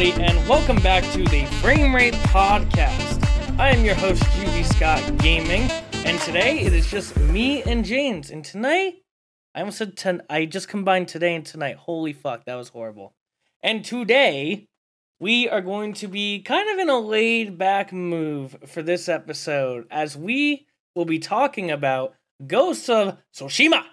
everybody, and welcome back to the FrameRate podcast. I am your host, UV Scott Gaming, and today it is just me and James. And tonight, I almost said I just combined today and tonight. Holy fuck, that was horrible. And today, we are going to be kind of in a laid-back move for this episode, as we will be talking about Ghost of Tsushima.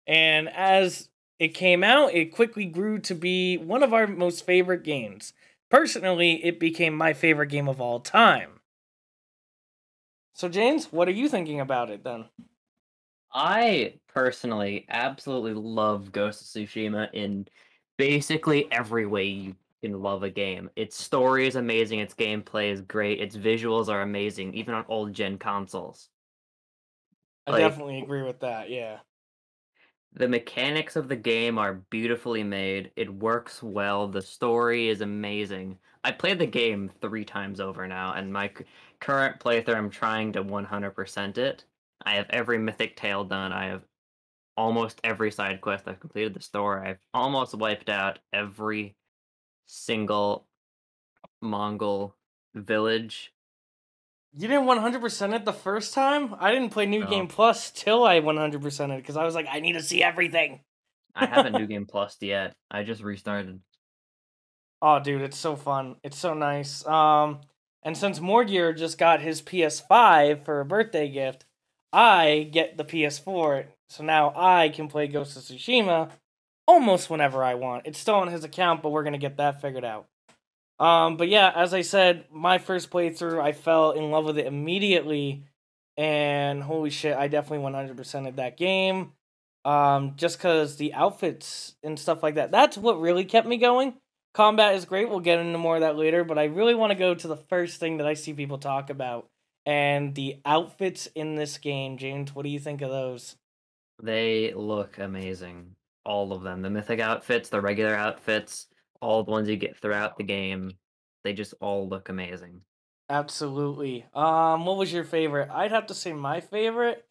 And as it came out, it quickly grew to be one of our most favorite games. Personally, it became my favorite game of all time. So, James, what are you thinking about it then? I personally absolutely love Ghost of Tsushima in basically every way you can love a game. Its story is amazing, its gameplay is great, its visuals are amazing, even on old gen consoles. I Like, definitely agree with that, yeah. the mechanics of the game are beautifully made, it works well, the story is amazing. I played the game 3 times over now, and my current playthrough, I'm trying to 100% it. I have every mythic tale done, I have almost every side quest. I've completed the story. I've almost wiped out every single Mongol village. You didn't 100% it the first time? I didn't play New Game No. Plus till I 100% it, because I was like, I need to see everything. I haven't New Game Plus yet. I just restarted. Oh, dude, it's so fun. It's so nice. And since Morgier just got his PS5 for a birthday gift, I get the PS4. So now I can play Ghost of Tsushima almost whenever I want. It's still on his account, but we're gonna get that figured out. But yeah, as I said, my first playthrough, I fell in love with it immediately, and holy shit, I definitely 100%ed that game. Just because the outfits and stuff like that, that's what really kept me going. Combat is great, we'll get into more of that later, but I really want to go to the first thing that I see people talk about, and the outfits in this game. James, what do you think of those? They look amazing. All of them. The mythic outfits, the regular outfits, all the ones you get throughout the game. They just all look amazing. Absolutely. What was your favorite? I'd have to say my favorite.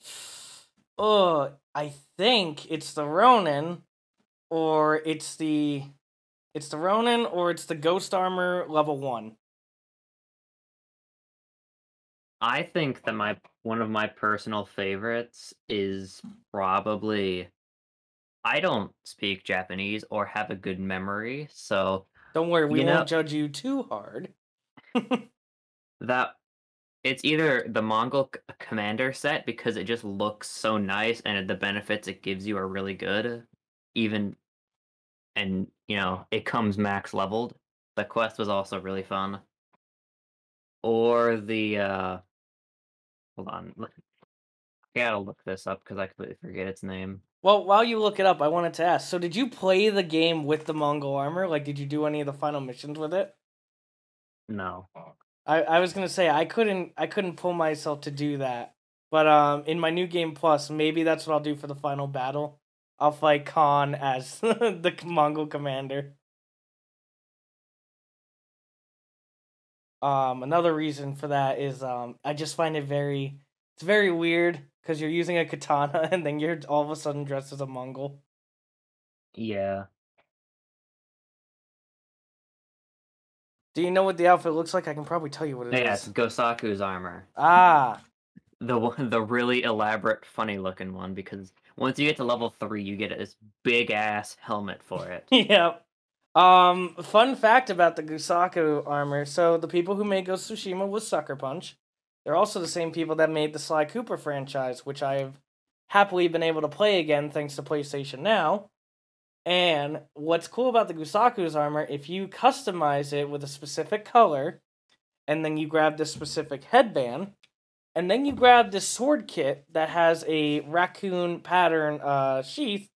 Oh, I think it's the Ronin, or it's the Ronin, or it's the Ghost Armor level 1. I think that one of my personal favorites is probably I don't speak Japanese or have a good memory, so Don't worry, we you know won't judge you too hard. that it's either the Mongol commander set because it just looks so nice and the benefits it gives you are really good, even and it comes max leveled. The quest was also really fun. Or the hold on, I gotta look this up because I completely forget its name. Well, while you look it up, I wanted to ask, so did you play the game with the Mongol armor? Like, did you do any of the final missions with it? No. I was gonna say I couldn't pull myself to do that. But in my New Game Plus, maybe that's what I'll do for the final battle. I'll fight Khan as the Mongol commander. Another reason for that is I just find it's very weird because you're using a katana and then you're all of a sudden dressed as a Mongol. Yeah. Do you know what the outfit looks like? I can probably tell you what it is. Yes, Gosaku's armor. Ah, The really elaborate, funny looking one, because once you get to level 3, you get this big ass helmet for it. yep. Fun fact about the Gusaku armor. So the people who made Ghost of Tsushima was Sucker Punch. They're also the same people that made the Sly Cooper franchise, which I've happily been able to play again thanks to PlayStation Now. And what's cool about the Gusaku's armor, if you customize it with a specific color, and then you grab this specific headband, and then you grab this sword kit that has a raccoon pattern sheath,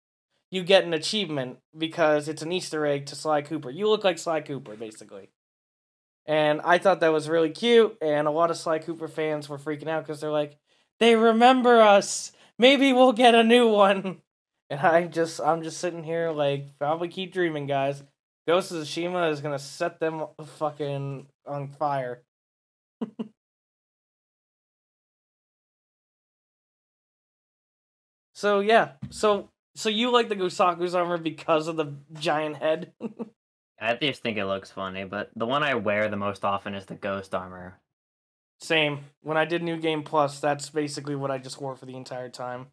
you get an achievement because it's an Easter egg to Sly Cooper. You look like Sly Cooper, basically. And I thought that was really cute, and a lot of Sly Cooper fans were freaking out because they're like, they remember us. Maybe we'll get a new one. And I'm just sitting here like, probably keep dreaming, guys. Ghost of Tsushima is gonna set them fucking on fire. So yeah, so you like the Gusaku's armor because of the giant head? I just think it looks funny, but the one I wear the most often is the ghost armor. Same. When I did New Game Plus, that's basically what I just wore for the entire time.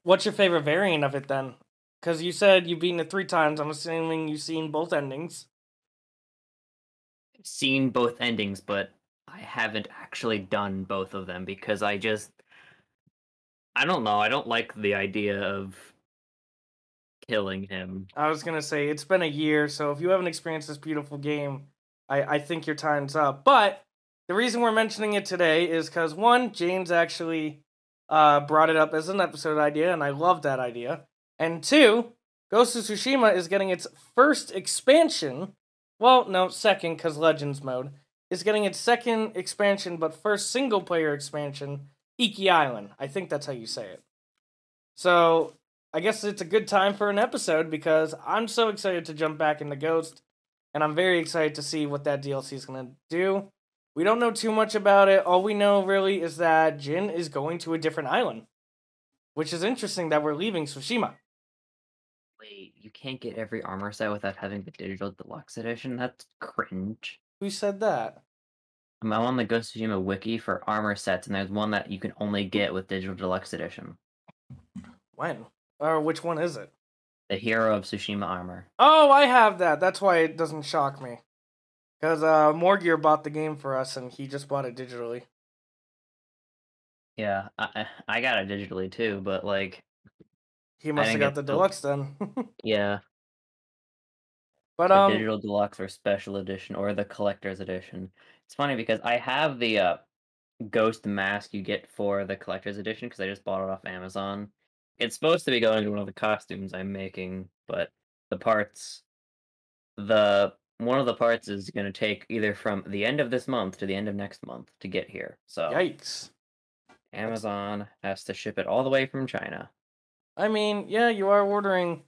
What's your favorite variant of it then? Because you said you've beaten it 3 times. I'm assuming you've seen both endings. I've seen both endings, but I haven't actually done both of them because I don't know, I don't like the idea of killing him. I was gonna say it's been a year, so if you haven't experienced this beautiful game, I think your time's up. But the reason we're mentioning it today is because one, James actually brought it up as an episode idea, and I love that idea. And two, Ghost of Tsushima is getting its first expansion. Well, no, second, because Legends mode is getting its second expansion, but first single player expansion, Iki Island. I think that's how you say it. So I guess it's a good time for an episode because I'm so excited to jump back into Ghost, and I'm very excited to see what that DLC is going to do. We don't know too much about it. All we know really is that Jin is going to a different island, which is interesting that we're leaving Tsushima. Wait, you can't get every armor set without having the digital deluxe edition? That's cringe. Who said that? I'm on the Ghost of Tsushima wiki for armor sets, and there's one that you can only get with digital deluxe edition. When? Or which one is it? The Hero of Tsushima armor. Oh, I have that. That's why it doesn't shock me. Because Morgear bought the game for us, and he just bought it digitally. Yeah, I got it digitally too, but like He must have got the deluxe then. yeah, But the digital deluxe or special edition or the collector's edition. It's funny because I have the ghost mask you get for the collector's edition because I just bought it off Amazon. It's supposed to be going to one of the costumes I'm making, but the parts, the one of the parts is going to take either from the end of this month to the end of next month to get here. So yikes. Amazon has to ship it all the way from China. I mean, yeah, you are ordering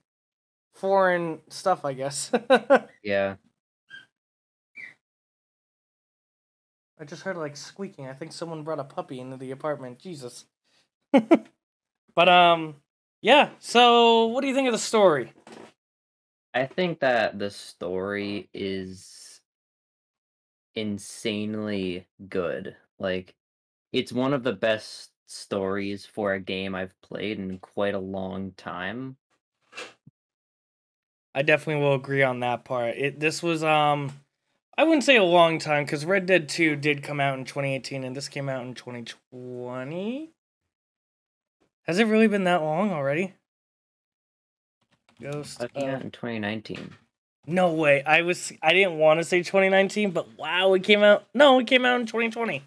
foreign stuff, I guess. Yeah. I just heard like squeaking. I think someone brought a puppy into the apartment. Jesus. But yeah. So, what do you think of the story? I think that the story is insanely good. Like, it's one of the best stories for a game I've played in quite a long time. I definitely will agree on that part. This was I wouldn't say a long time because Red Dead 2 did come out in 2018 and this came out in 2020. Has it really been that long already? Ghost. It came out in 2019. No way. I didn't want to say 2019, but wow, it came out. No, it came out in 2020.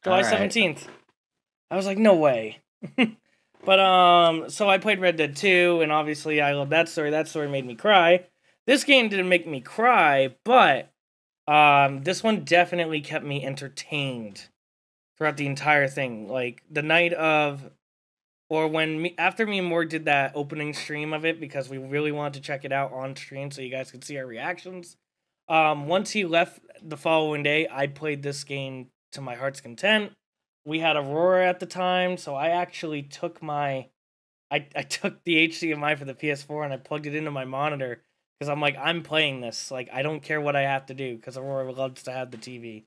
July 17th. I was like, no way. But so I played Red Dead 2 and obviously I love that story. That story made me cry. This game didn't make me cry, but this one definitely kept me entertained throughout the entire thing. Like the night of, or after me and Morg did that opening stream of it because we really wanted to check it out on stream so you guys could see our reactions. Once he left the following day, I played this game to my heart's content. We had Aurora at the time, so I actually took I took the HDMI for the PS4 and I plugged it into my monitor. Because I'm like, I'm playing this. Like, I don't care what I have to do. Because Aurora loves to have the TV.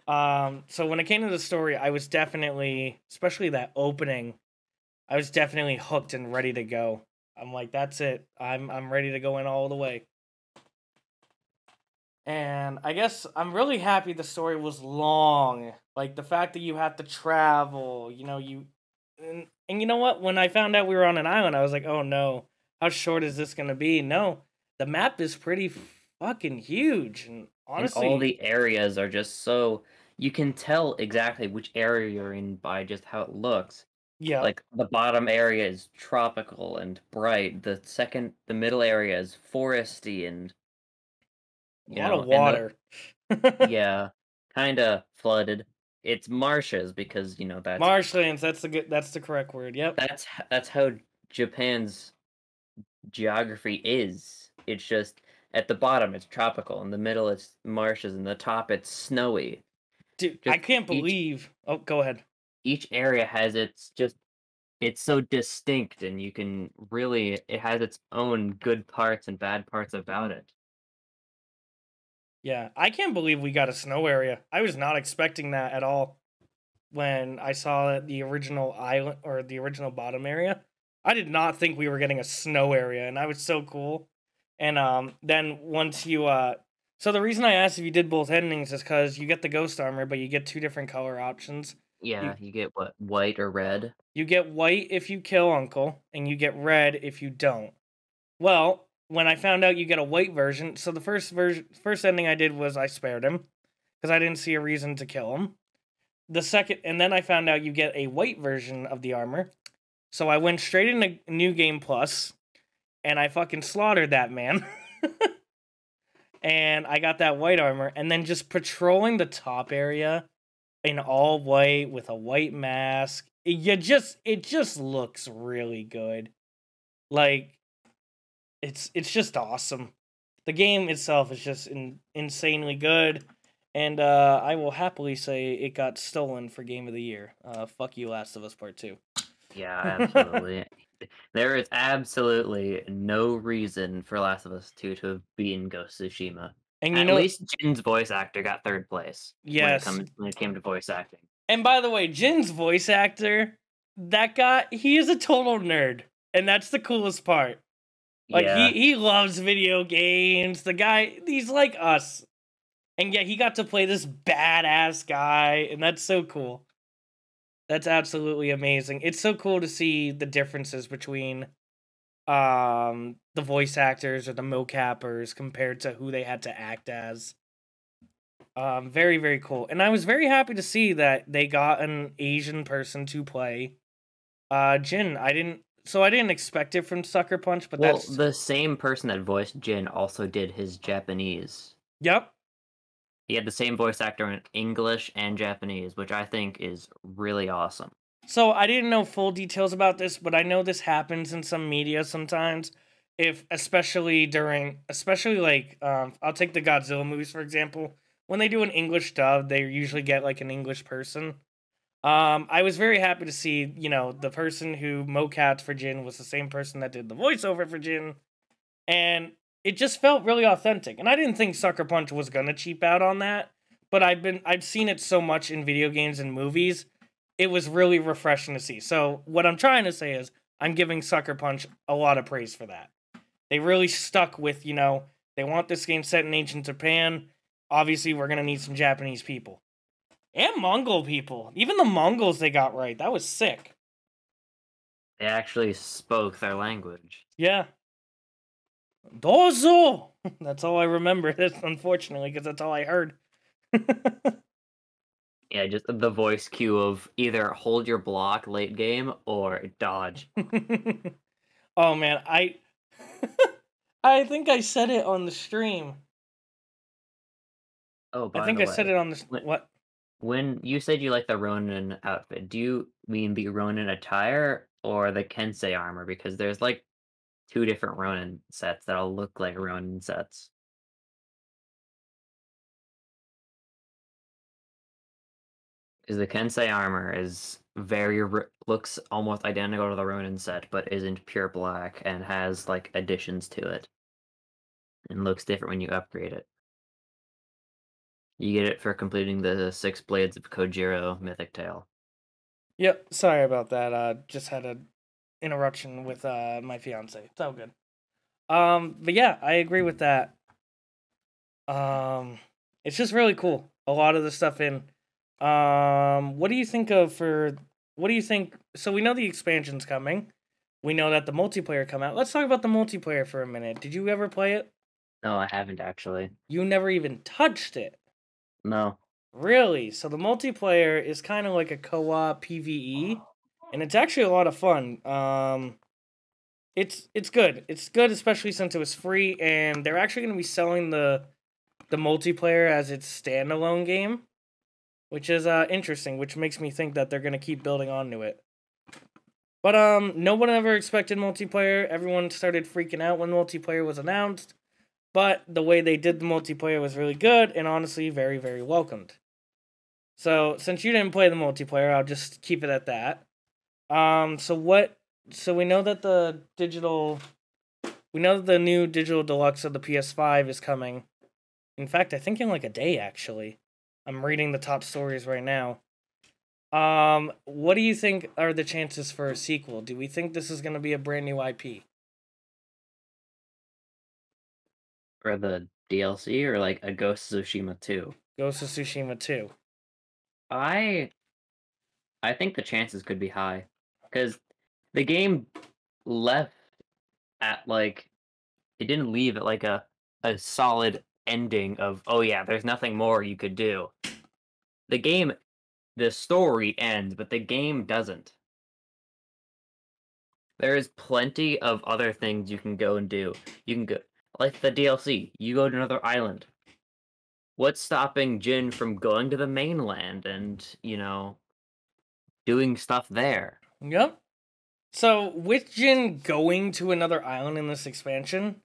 So when it came to the story, I was definitely, especially that opening, I was definitely hooked and ready to go. I'm like, that's it. I'm ready to go in all the way. And I guess I'm really happy the story was long. Like, the fact that you had to travel, you know, and you know what? When I found out we were on an island, I was like, oh no, how short is this going to be? No. The map is pretty fucking huge, and honestly, and all the areas are just so you can tell exactly which area you're in by just how it looks. Yeah, like the bottom area is tropical and bright. The middle area is foresty and a lot of water. Yeah, kind of flooded. It's marshes because that's marshlands. That's the correct word. Yep. That's how Japan's geography is. It's just at the bottom it's tropical, in the middle it's marshes, and the top it's snowy. Dude, I can't believe. Oh, go ahead. Each area has its just it's so distinct, and you can really it has its own good parts and bad parts about it. Yeah, I can't believe we got a snow area. I was not expecting that at all when I saw the original island or the original bottom area. I did not think we were getting a snow area, and I was so cool. And then once you so the reason I asked if you did both endings is because you get the ghost armor, but you get two different color options. You Yeah, you get what, white or red? you get white if you kill Uncle, and you get red if you don't. Well, when I found out you get a white version, so the first ending I did was I spared him because I didn't see a reason to kill him. The second, and then I found out you get a white version of the armor. So I went straight into New Game Plus, and I fucking slaughtered that man. And I got that white armor, and then just patrolling the top area in all white with a white mask. It just looks really good. Like it's just awesome. The game itself is just insanely good, and I will happily say it got stolen for Game of the Year. Fuck you, Last of Us Part 2. Yeah, absolutely. There is absolutely no reason for Last of Us 2 to have beaten Ghost of Tsushima. And you At know, least Jin's voice actor got third place yes. when it came to voice acting. And by the way, Jin's voice actor, that guy, he is a total nerd, and that's the coolest part. Like Yeah, he loves video games. The guy, he's like us. And yet he got to play this badass guy, and that's so cool. That's absolutely amazing. It's so cool to see the differences between the voice actors or the mocappers compared to who they had to act as. Very, very cool. And I was very happy to see that they got an Asian person to play Jin. I didn't expect it from Sucker Punch, but well, that's the same person that voiced Jin also did his Japanese. yep. He had the same voice actor in English and Japanese, which I think is really awesome. So I didn't know full details about this, but I know this happens in some media sometimes. If especially like I'll take the Godzilla movies for example. When they do an English dub, they usually get like an English person. I was very happy to see, the person who mocapped for Jin was the same person that did the voiceover for Jin, and it just felt really authentic. And I didn't think Sucker Punch was gonna cheap out on that, but I've seen it so much in video games and movies. It was really refreshing to see. So what I'm trying to say is I'm giving Sucker Punch a lot of praise for that. They really stuck with, they want this game set in ancient Japan. Obviously, we're gonna need some Japanese people. And Mongol people. Even the Mongols they got right. That was sick. They actually spoke their language. Yeah. Dozo! That's all I remember, unfortunately, because that's all I heard. Yeah, just the voice cue of either hold your block late game or dodge. Oh man, I think I said it on the stream. Oh, by I think the I way, said it on the what? when you said you like the Ronin outfit, do you mean the Ronin attire or the Kensei armor? Because there's like two different Ronin sets that'll look like Ronin sets. Because the Kensei armor is looks almost identical to the Ronin set, but isn't pure black and has like additions to it, and looks different when you upgrade it. You get it for completing the 6 Blades of Kojiro Mythic Tale. Yep, sorry about that. Just had an interruption with my fiance. It's all good. But yeah, I agree with that. It's just really cool. A lot of the stuff in. What do you think what do you think? So we know the expansion's coming. We know that the multiplayer come out. Let's talk about the multiplayer for a minute. Did you ever play it? No, I haven't actually. You never even touched it. No. Really? So the multiplayer is kind of like a co-op PvE, and it's actually a lot of fun. It's good. It's good, especially since it was free, and they're actually going to be selling the multiplayer as its standalone game, which is interesting. Which makes me think that they're going to keep building onto it. But no one ever expected multiplayer. Everyone started freaking out when multiplayer was announced. But the way they did the multiplayer was really good, and honestly, very, very welcomed. So, since you didn't play the multiplayer, I'll just keep it at that. So what? So we know that we know that the new digital deluxe of the PS5 is coming. In fact, I think in like a day actually. I'm reading the top stories right now. What do you think are the chances for a sequel? Do we think this is going to be a brand new IP? For the DLC or like a Ghost of Tsushima 2? Ghost of Tsushima 2. I I think the chances could be high because the game left at like it didn't leave at like a solid ending of oh yeah, there's nothing more you could do. The game, the story ends, but the game doesn't. There is plenty of other things you can go and do. You can go like the DLC. You go to another island. What's stopping Jin from going to the mainland and doing stuff there? Yep. So with Jin going to another island in this expansion,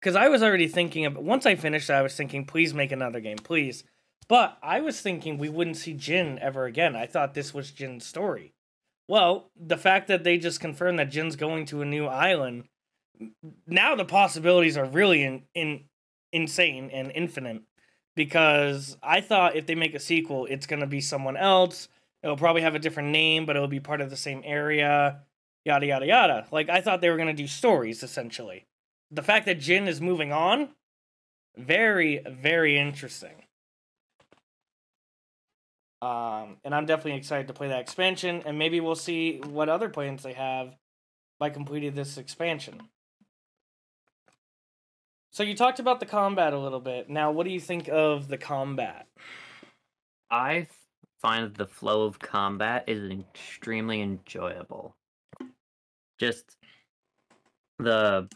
because I was already thinking of once I finished, I was thinking, please make another game, please. But I was thinking we wouldn't see Jin ever again. I thought this was Jin's story. Well, the fact that they just confirmed that Jin's going to a new island, now the possibilities are really insane and infinite. Because I thought if they make a sequel, it's gonna be someone else. It'll probably have a different name, but it'll be part of the same area. Yada yada yada. Like I thought they were gonna do stories essentially. The fact that Jin is moving on, very very interesting. And I'm definitely excited to play that expansion, and maybe we'll see what other plans they have by completing this expansion. So you talked about the combat a little bit. Now, what do you think of the combat? I find the flow of combat is extremely enjoyable. Just the,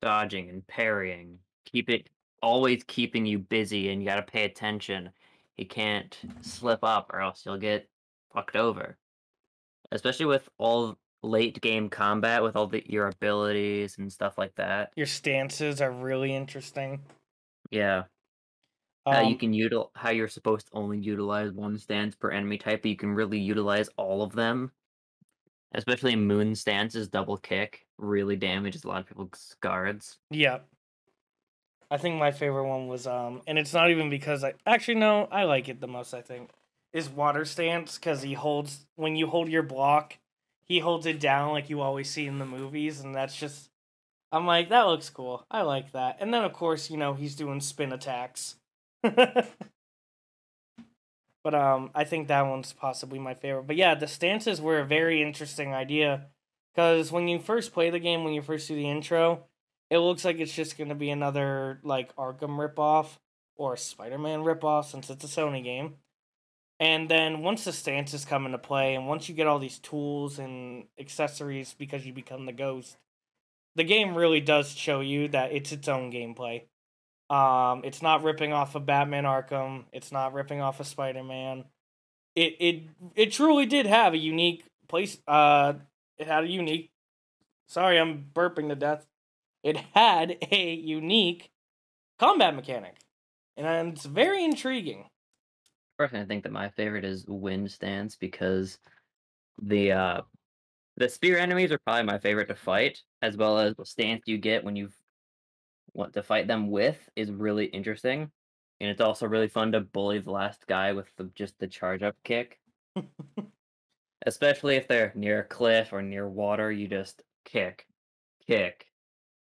dodging and parrying, always keeping you busy, and you gotta pay attention. You can't slip up or else you'll get fucked over. Especially with all late game combat with all your abilities and stuff like that. Your stances are really interesting. Yeah. How how you're supposed to only utilize one stance per enemy type, but you can really utilize all of them. Especially Moon stance's double kick really damages a lot of people's guards. Yeah. I think my favorite one was and it's not even because I like it the most, I think, is water stance, because when you hold your block, he holds it down like you always see in the movies, and that's just I'm like, that looks cool. I like that. And then of course, he's doing spin attacks. But I think that one's possibly my favorite. But yeah, the stances were a very interesting idea, because when you first play the game, when you first do the intro, it looks like it's just gonna be another like Arkham ripoff or Spider-Man ripoff, since it's a Sony game. And then once the stances come into play, and once you get all these tools and accessories because you become the ghost, the game really does show you that it's its own gameplay. It's not ripping off of Batman Arkham. It's not ripping off of Spider-Man. It truly did have a unique place. It had a unique. Sorry, I'm burping to death. It had a unique combat mechanic, and it's very intriguing. Personally, I think that my favorite is Wind Stance because the spear enemies are probably my favorite to fight, as well as the stance you get when you want to fight them with is really interesting, and it's also really fun to bully the last guy with just the charge up kick. Especially if they're near a cliff or near water, you just kick, kick,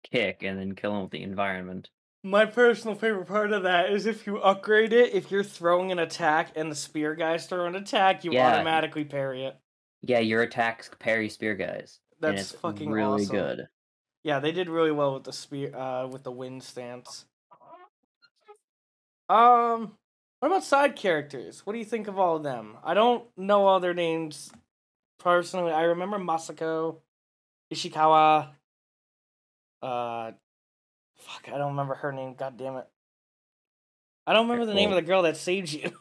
kick, and then kill them with the environment. My personal favorite part of that is if you upgrade it, if you're throwing an attack and the spear guys throw an attack, you automatically parry it. Yeah, your attacks parry spear guys. That's fucking really awesome. Good. Yeah, they did really well with the with the wind stance. What about side characters? What do you think of all of them? I don't know all their names personally. I remember Masako, Ishikawa. Fuck, I don't remember her name. God damn it. I don't remember the name of the girl that saved you.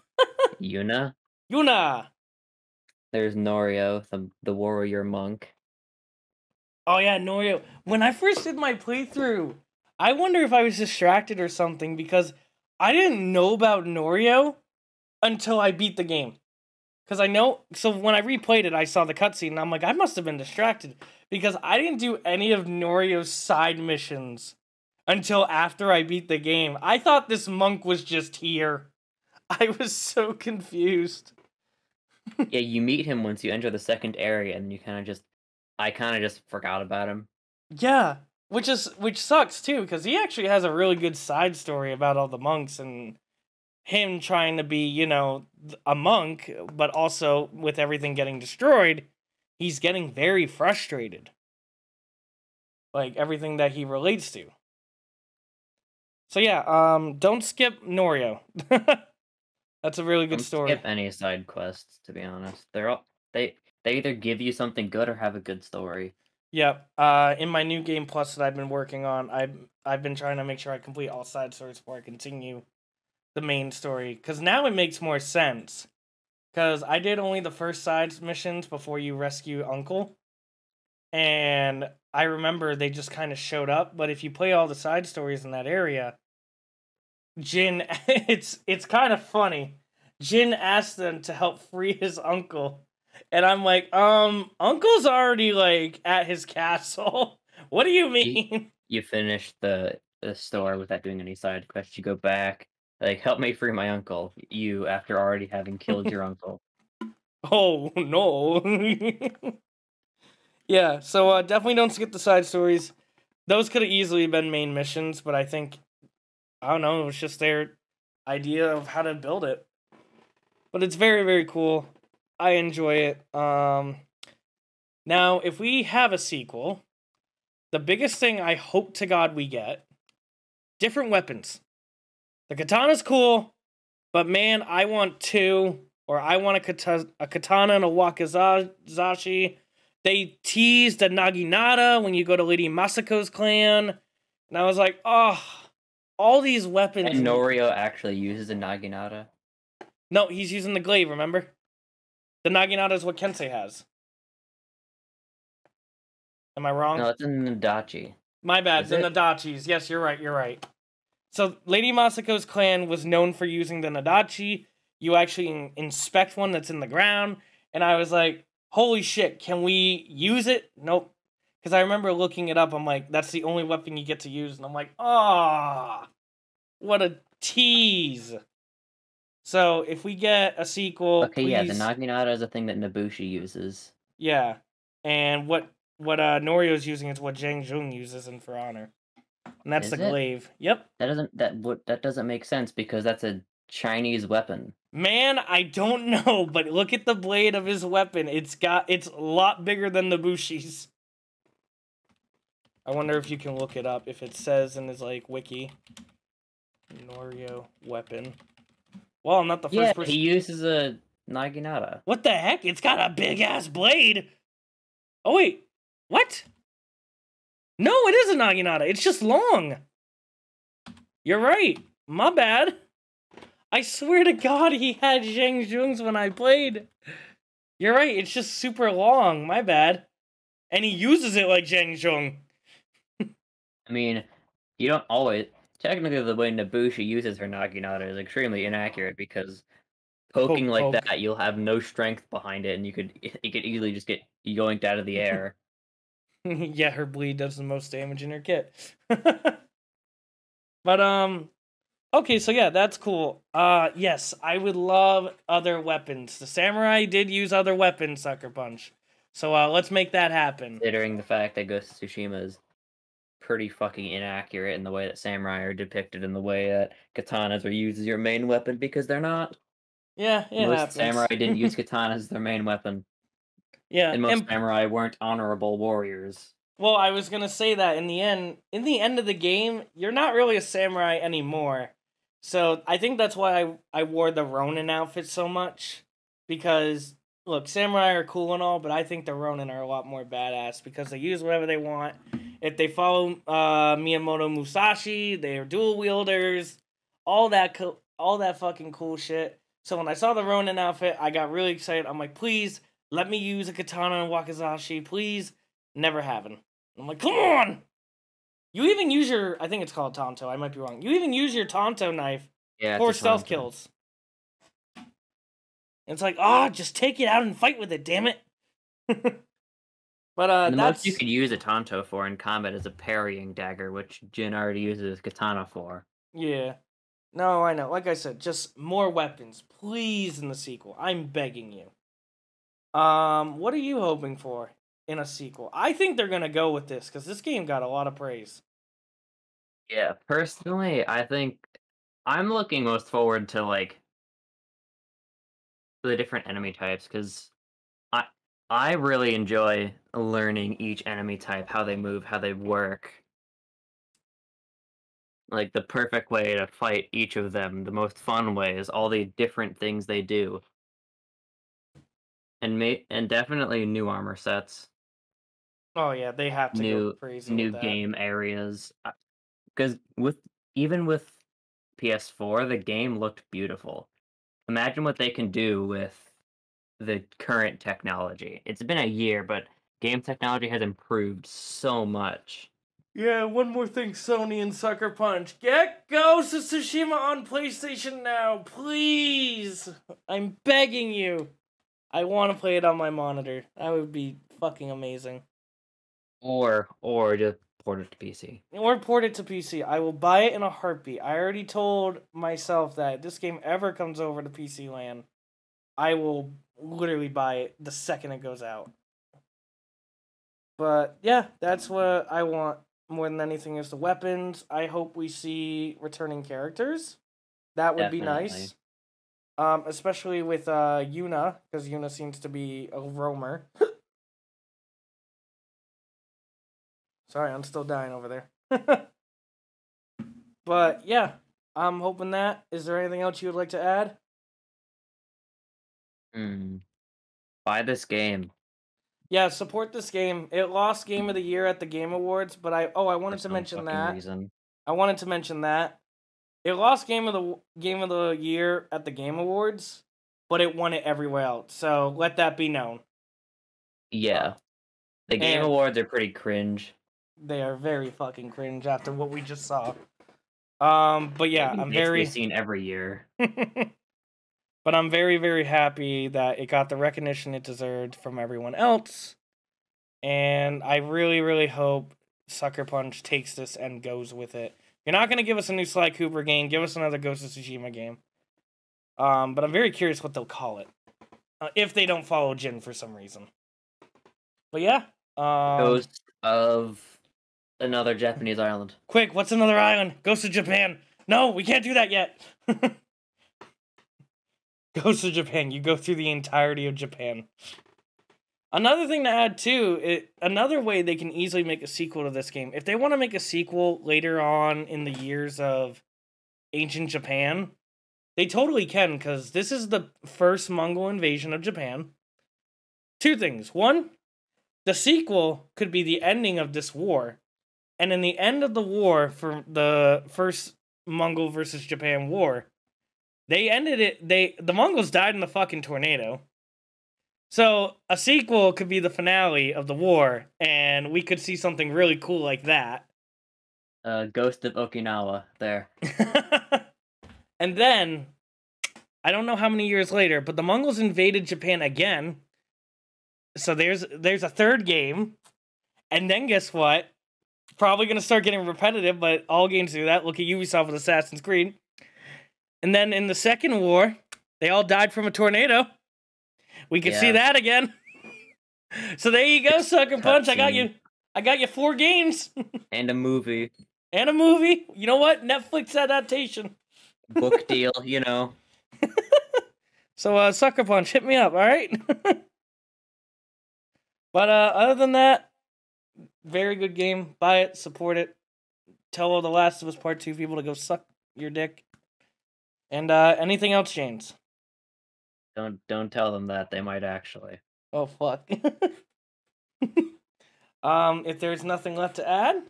Yuna. Yuna. There's Norio, the warrior monk. Oh yeah, Norio. When I first did my playthrough, I wonder if I was distracted or something, because I didn't know about Norio until I beat the game. Because I know, so when I replayed it, I saw the cutscene, and I'm like, I must have been distracted, because I didn't do any of Norio's side missions until after I beat the game. I thought this monk was just here. I was so confused. Yeah, you meet him once you enter the second area, and I kind of just forgot about him. Yeah, which sucks too, because he actually has a really good side story about all the monks and him trying to be, a monk, but also with everything getting destroyed, he's getting very frustrated. Like everything that he relates to. So yeah, don't skip Norio. That's a really good Don't story. skip any side quests, to be honest. They either give you something good or have a good story. Yep. In my new game plus that I've been working on, I've been trying to make sure I complete all side stories before I continue the main story, because now it makes more sense. Because I did only the first side missions before you rescue Uncle, and I remember they just kind of showed up. But if you play all the side stories in that area, Jin, it's kind of funny. Jin asked them to help free his uncle, and I'm like, Uncle's already like at his castle. What do you mean? You finish the store without doing any side quests. You go back, like, help me free my uncle. You, after already having killed your uncle. Oh no. Yeah, so definitely don't skip the side stories. Those could have easily been main missions, but I think, I don't know, it was just their idea of how to build it. But it's very, very cool. I enjoy it. Now, if we have a sequel, the biggest thing I hope to God we get, different weapons. The katana's cool, but man, I want two, or I want a katana and a wakizashi. They teased the Naginata when you go to Lady Masako's clan. And I was like, oh, all these weapons. And Norio actually uses a Naginata? No, he's using the glaive, remember? The Naginata is what Kensei has. Am I wrong? No, it's in Nadachi. My bad, the Nadachis. Yes, you're right. So, Lady Masako's clan was known for using the Nadachi. You actually inspect one that's in the ground. And I was like, holy shit, can we use it? Nope. Because I remember looking it up, I'm like, that's the only weapon you get to use. And I'm like, ah, what a tease. So, if we get a sequel, okay, please... yeah, the Naginata is a thing that Nobushi uses. Yeah, and what Norio's using is what Zhang Zhung uses in For Honor. And that's the glaive. Yep. That doesn't make sense, because that's a Chinese weapon. Man, I don't know, but look at the blade of his weapon. It's a lot bigger than the Bushi's. I wonder if you can look it up, if it says in his like wiki. Norio weapon. Well, I'm not the first person. He uses a Naginata. What the heck? It's got a big ass blade. Oh wait. What? No, it is a Naginata. It's just long. You're right. My bad. I swear to God, he had Zhang Zhung's when I played. You're right. It's just super long. My bad. And he uses it like Zhang Zhung. I mean, you don't always... Technically, the way Nobushi uses her Naginata is extremely inaccurate, because poking like that, you'll have no strength behind it, and you could easily just get yoinked out of the air. Yeah, her bleed does the most damage in her kit. But, okay, so yeah, that's cool. Yes, I would love other weapons. The samurai did use other weapons, Sucker Punch. So, let's make that happen. Considering the fact that Ghost of Tsushima is pretty fucking inaccurate in the way that samurai are depicted, in the way that katanas are used as your main weapon, because they're not. Yeah, it most happens. Samurai didn't use katanas as their main weapon. Yeah, and most samurai weren't honorable warriors. Well, I was gonna say that in the end of the game, you're not really a samurai anymore. So I think that's why I wore the Ronin outfit so much. Because, look, samurai are cool and all, but I think the Ronin are a lot more badass because they use whatever they want. If they follow Miyamoto Musashi, they are dual wielders, all that fucking cool shit. So when I saw the Ronin outfit, I got really excited. I'm like, please, let me use a katana and wakizashi, please. Never haven't. I'm like, come on! You even use your, I think it's called Tonto, I might be wrong. You even use your Tonto knife for stealth kills. And it's like, just take it out and fight with it, damn it. But And the that's most you could use a Tanto for in combat is a parrying dagger, which Jin already uses katana for. yeah. No, I know. Like I said, just more weapons, please, in the sequel. I'm begging you. What are you hoping for in a sequel? I think they're gonna go with this because this game got a lot of praise. Yeah, personally, I think I'm looking most forward to like the different enemy types because I I really enjoy learning each enemy type, how they move, how they work, like the perfect way to fight each of them, the most fun ways, all the different things they do, and definitely new armor sets, Oh yeah, they have to go new crazy with new that. game areas. Because even with PS4, the game looked beautiful. Imagine what they can do with the current technology. It's been a year, but game technology has improved so much. Yeah, one more thing, Sony and Sucker Punch. Get Ghost of Tsushima on PlayStation now, please! I'm begging you. I want to play it on my monitor. That would be fucking amazing. Or just port it to PC. Or port it to PC. I will buy it in a heartbeat. I already told myself that if this game ever comes over to PC land, I will literally buy it the second it goes out. But yeah, that's what I want more than anything is the weapons. I hope we see returning characters. That would be Definitely. nice. Especially with Yuna, because Yuna seems to be a roamer. Sorry, I'm still dying over there. But yeah, I'm hoping that. Is there anything else you would like to add? Buy this game Yeah, support this game. It lost Game of the Year at the Game Awards, but I for wanted to some mention fucking that. reason. I wanted to mention that. It lost Game of the Year at the Game Awards, but it won it everywhere else. So let that be known. Yeah. The Game And Awards are pretty cringe. they are very fucking cringe after what we just saw. But yeah, I'm Basically very seen every year. but I'm very, very happy that it got the recognition it deserved from everyone else. And I really, really hope Sucker Punch takes this and goes with it. You're not going to give us a new Sly Cooper game. Give us another Ghost of Tsushima game. But I'm very curious what they'll call it. If they don't follow Jin for some reason. But yeah. Ghost of another Japanese island. Quick, what's another island? Ghost of Japan. No, we can't do that yet. Ghost of Japan. You go through the entirety of Japan. Another thing to add too, another way they can easily make a sequel to this game. If they want to make a sequel later on in the years of ancient Japan, they totally can, because this is the first Mongol invasion of Japan. Two things. One, the sequel could be the ending of this war. And in the end of the war, for the first Mongol versus Japan war, they ended it, the Mongols died in the fucking tornado. So a sequel could be the finale of the war, and we could see something really cool like that. Ghost of Okinawa, there. And then, I don't know how many years later, but the Mongols invaded Japan again. So there's a third game. And then guess what? Probably going to start getting repetitive, but all games do that. Look at Ubisoft with Assassin's Creed. And then in the second war, they all died from a tornado. We can see that again. So there you go, Sucker Punch. I got you 4 games. And a movie. And a movie. You know what? Netflix adaptation. Book deal, you know. So, Sucker Punch, hit me up, alright? But, other than that, very good game. Buy it, support it. Tell all the Last of Us Part 2 people to go suck your dick. And, anything else, James? Don't tell them that. They might actually. Oh, fuck. If there's nothing left to add,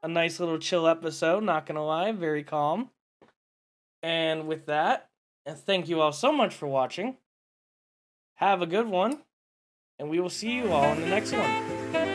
a nice little chill episode, not gonna lie, very calm. And with that, thank you all so much for watching. Have a good one, and we will see you all in the next one.